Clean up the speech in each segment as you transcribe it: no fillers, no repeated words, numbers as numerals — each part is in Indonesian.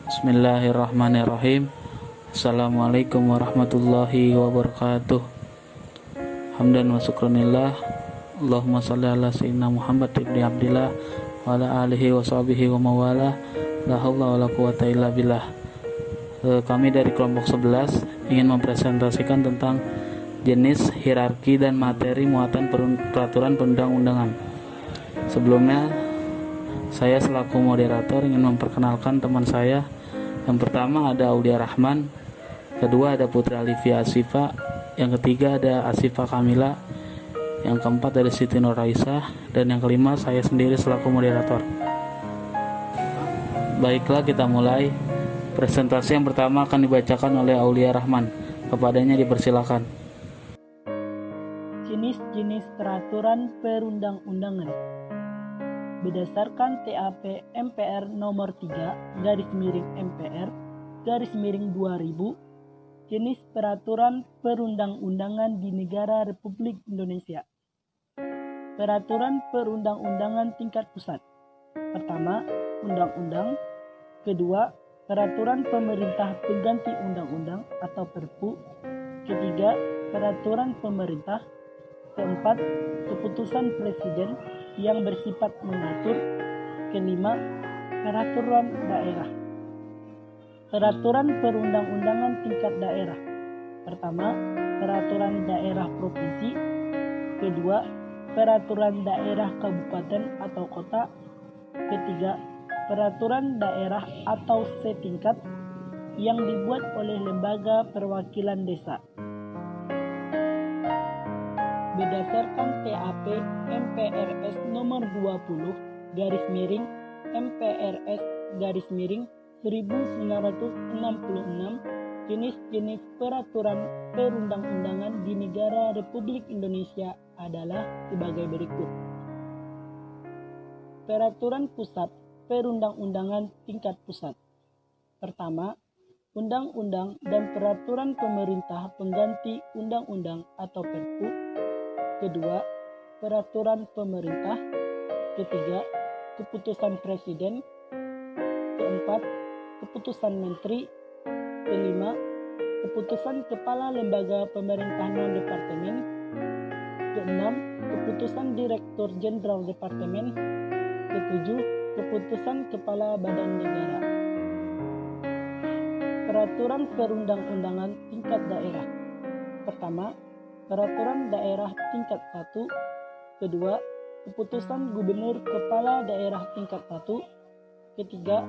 Bismillahirrahmanirrahim. Assalamualaikum warahmatullahi wabarakatuh. Hamdan wa syukranillah. Allahumma shalli ala sayyidina Muhammad ibni Abdillah wa ala alihi wa sahbihi wa mawala. La haula wa la quwata illa billah. Kami dari kelompok 11 ingin mempresentasikan tentang jenis, hierarki, dan materi muatan peraturan perundang-undangan. Sebelumnya, saya selaku moderator ingin memperkenalkan teman saya. Yang pertama ada Aulia Rahman, kedua ada Putri Alifia Asifa, yang ketiga ada Asifa Kamila, yang keempat ada Siti Nuraisah, dan yang kelima saya sendiri selaku moderator. Baiklah, kita mulai. Presentasi yang pertama akan dibacakan oleh Aulia Rahman. Kepadanya dipersilakan. Jenis-jenis peraturan perundang-undangan berdasarkan TAP MPR nomor 3/MPR/2000, jenis peraturan perundang-undangan di negara Republik Indonesia. Peraturan perundang-undangan tingkat pusat. Pertama, undang-undang. Kedua, peraturan pemerintah pengganti undang-undang atau Perpu. Ketiga, peraturan pemerintah. Keempat, keputusan presiden yang bersifat mengatur. Kelima, peraturan daerah. Peraturan perundang-undangan tingkat daerah. Pertama, peraturan daerah provinsi. Kedua, peraturan daerah kabupaten atau kota. Ketiga, peraturan daerah atau setingkat yang dibuat oleh lembaga perwakilan desa. Berdasarkan TAP MPRS nomor 20/MPRS/1966, jenis-jenis peraturan perundang-undangan di negara Republik Indonesia adalah sebagai berikut. Peraturan pusat perundang-undangan tingkat pusat. Pertama, undang-undang dan peraturan pemerintah pengganti undang-undang atau Perpu. Kedua, peraturan pemerintah. Ketiga, keputusan presiden. Keempat, keputusan menteri. Kelima, keputusan kepala lembaga pemerintah non-departemen. Keenam, keputusan direktur jenderal departemen. Ketujuh, keputusan kepala badan negara. Peraturan perundang-undangan tingkat daerah. Pertama, peraturan daerah tingkat 1. Kedua, keputusan gubernur kepala daerah tingkat 1. Ketiga,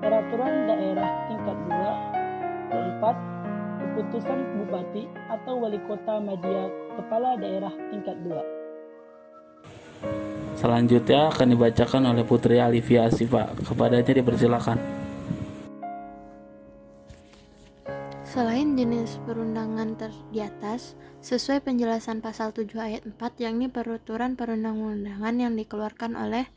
peraturan daerah tingkat 2. Keempat, keputusan bupati atau wali kota media kepala daerah tingkat 2. Selanjutnya akan dibacakan oleh Putri Alifia Asifa. Kepadanya dipersilakan. Selain jenis perundangan di atas, sesuai penjelasan pasal 7 ayat 4, yakni peraturan perundang-undangan yang dikeluarkan oleh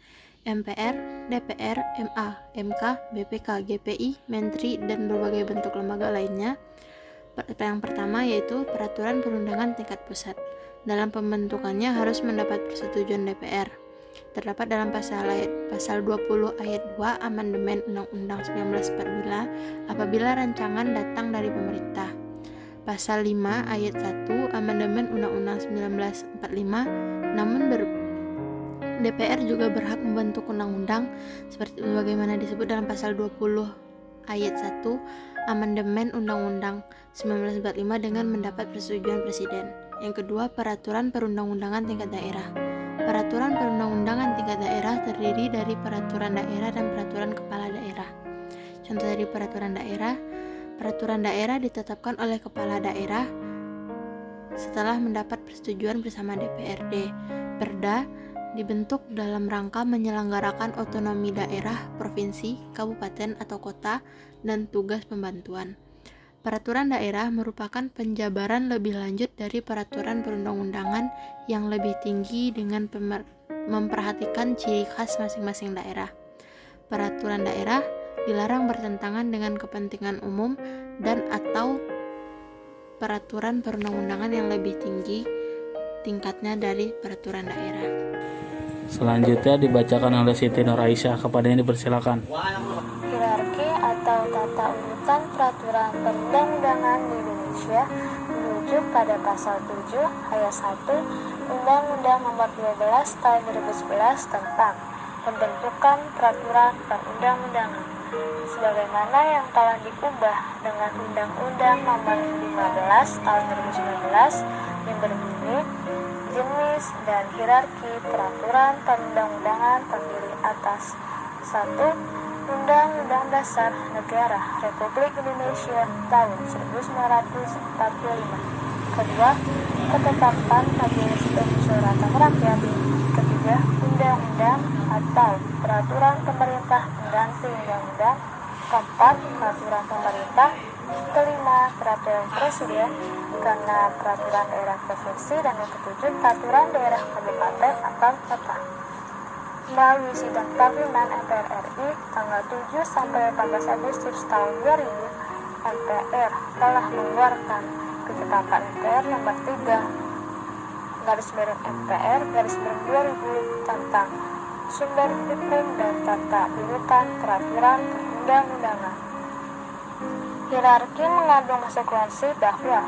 MPR, DPR, MA, MK, BPK, GPI, Menteri, dan berbagai bentuk lembaga lainnya. Yang pertama yaitu peraturan perundangan tingkat pusat. Dalam pembentukannya harus mendapat persetujuan DPR. Terdapat dalam pasal 20 ayat 2 Amandemen Undang-Undang 1945 apabila rancangan datang dari pemerintah. Pasal 5 ayat 1 Amandemen Undang-Undang 1945, namun DPR juga berhak membentuk undang-undang seperti bagaimana disebut dalam pasal 20 ayat 1 Amandemen Undang-Undang 1945 dengan mendapat persetujuan presiden. Yang kedua, peraturan perundang-undangan tingkat daerah. Peraturan perundang-undangan tingkat daerah terdiri dari peraturan daerah dan peraturan kepala daerah. Contoh dari peraturan daerah ditetapkan oleh kepala daerah setelah mendapat persetujuan bersama DPRD. Perda dibentuk dalam rangka menyelenggarakan otonomi daerah, provinsi, kabupaten atau kota, dan tugas pembantuan. Peraturan daerah merupakan penjabaran lebih lanjut dari peraturan perundang-undangan yang lebih tinggi dengan memperhatikan ciri khas masing-masing daerah. Peraturan daerah dilarang bertentangan dengan kepentingan umum dan atau peraturan perundang-undangan yang lebih tinggi tingkatnya dari peraturan daerah. Selanjutnya dibacakan oleh Siti Nuraisah. Kepadanya dipersilakan. Hierarki atau tata urutan peraturan perundang-undangan di Indonesia merujuk pada pasal 7 ayat 1 Undang-Undang Nomor 12 Tahun 2011 tentang pembentukan peraturan perundang-undangan, sebagaimana yang telah diubah dengan Undang-Undang Nomor 15 Tahun 2019 yang berbunyi jenis dan hierarki peraturan perundang-undangan terdiri atas 1. Undang-Undang Dasar Negara Republik Indonesia tahun 1945. Kedua, ketetapan Majelis Permusyawaratan Rakyat. Ketiga, undang-undang atau peraturan pemerintah pengganti undang-undang. Keempat, peraturan pemerintah. Kelima, peraturan presiden karena peraturan daerah provinsi. Dan yang ketujuh, peraturan daerah kabupaten atau kota. Melalui sidang parlemen MPR RI tanggal 7 sampai 18 Agustus tahun 2000, MPR telah mengeluarkan ketetapan MPR nomor 3 /MPR /2000 tentang sumber hukum dan tata urutan peraturan perundang-undangan. Hierarki mengandung konsekuensi bahwa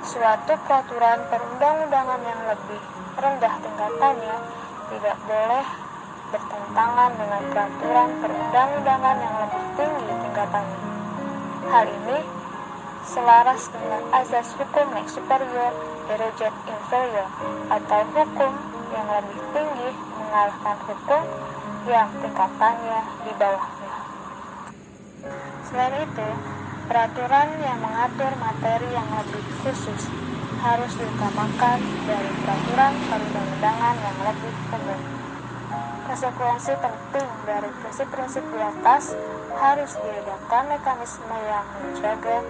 suatu peraturan perundang-undangan yang lebih rendah tingkatannya tidak boleh bertentangan dengan peraturan perundang-undangan yang lebih tinggi tingkatannya. Hal ini selaras dengan azas hukum lex superior derajat inferior, atau hukum yang lebih tinggi mengalahkan hukum yang tingkatannya di bawahnya. Selain itu, peraturan yang mengatur materi yang lebih khusus harus diutamakan dari peraturan perundang-undangan yang lebih umum. Konsekuensi penting dari prinsip-prinsip di atas harus diadakan mekanisme yang menjaga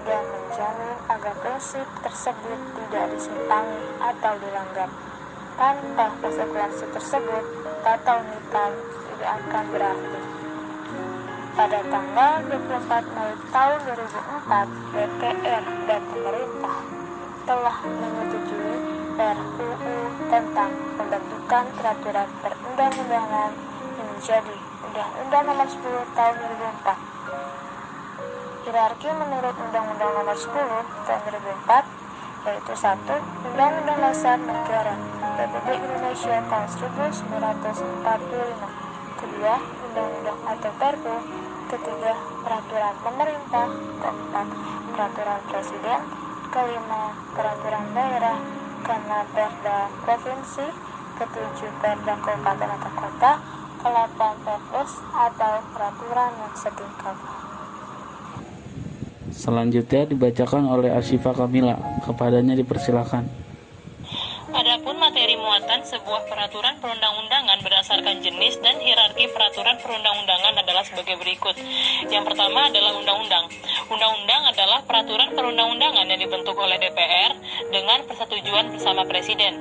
dan menjamin agar prinsip tersebut tidak disimpangi atau dilanggar. Tanpa konsekuensi tersebut, tata unitan tidak akan berarti. Pada tanggal 24 Mei tahun 2004, DPR dan pemerintah telah menyetujui RUU tentang pembentukan peraturan perundang-undangan yang menjadi Undang-Undang Nomor 10 Tahun 2004. Hierarki menurut Undang-Undang Nomor 10 Tahun 2004 yaitu 1. Undang-Undang Dasar Negara Republik Indonesia tahun 1945. Kedua, Undang-Undang atau Perpu. Ketiga, peraturan pemerintah. Keempat, peraturan presiden. Kelima, peraturan daerah. Keenam, perda provinsi. Ketujuh, perda kabupaten atau kota. Kedelapan, perpres atau peraturan yang setingkat. Selanjutnya dibacakan oleh Asyifa Kamila. Kepadanya dipersilakan. Adapun materi muatan sebuah peraturan perundang-undangan berdasarkan jenis dan hierarki peraturan perundang-undangan adalah sebagai berikut. Yang pertama adalah undang-undang. Undang-undang adalah peraturan perundang-undangan yang dibentuk oleh DPR dengan persetujuan bersama Presiden.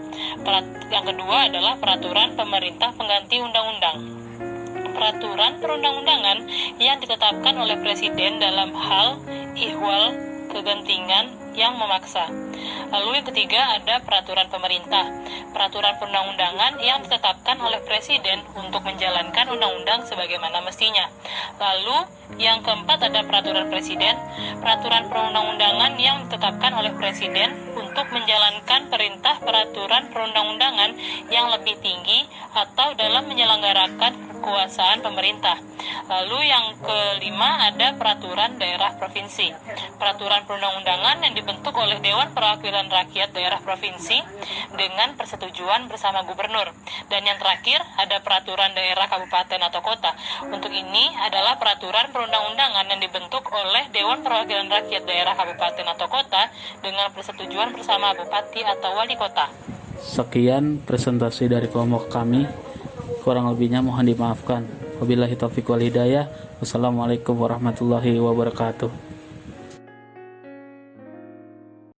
Yang kedua adalah peraturan pemerintah pengganti undang-undang. Peraturan perundang-undangan yang ditetapkan oleh Presiden dalam hal ihwal kegentingan yang memaksa. Lalu yang ketiga ada peraturan pemerintah. Peraturan perundang-undangan yang ditetapkan oleh Presiden untuk menjalankan undang-undang sebagaimana mestinya. Lalu yang keempat ada peraturan Presiden. Peraturan perundang-undangan yang ditetapkan oleh Presiden untuk menjalankan perintah peraturan perundang-undangan yang lebih tinggi atau dalam menyelenggarakan kekuasaan pemerintah. Lalu yang kelima ada peraturan daerah provinsi. Peraturan perundang-undangan yang dibentuk oleh Dewan Perwakilan Rakyat Daerah Provinsi dengan persetujuan bersama gubernur. Dan yang terakhir ada peraturan daerah kabupaten atau kota. Untuk ini adalah peraturan perundang-undangan yang dibentuk oleh Dewan Perwakilan Rakyat Daerah Kabupaten atau kota dengan persetujuan bersama bupati atau wali kota. Sekian presentasi dari kelompok kami. Kurang lebihnya mohon dimaafkan. Wabillahi taufiq wal hidayah. Wassalamualaikum warahmatullahi wabarakatuh.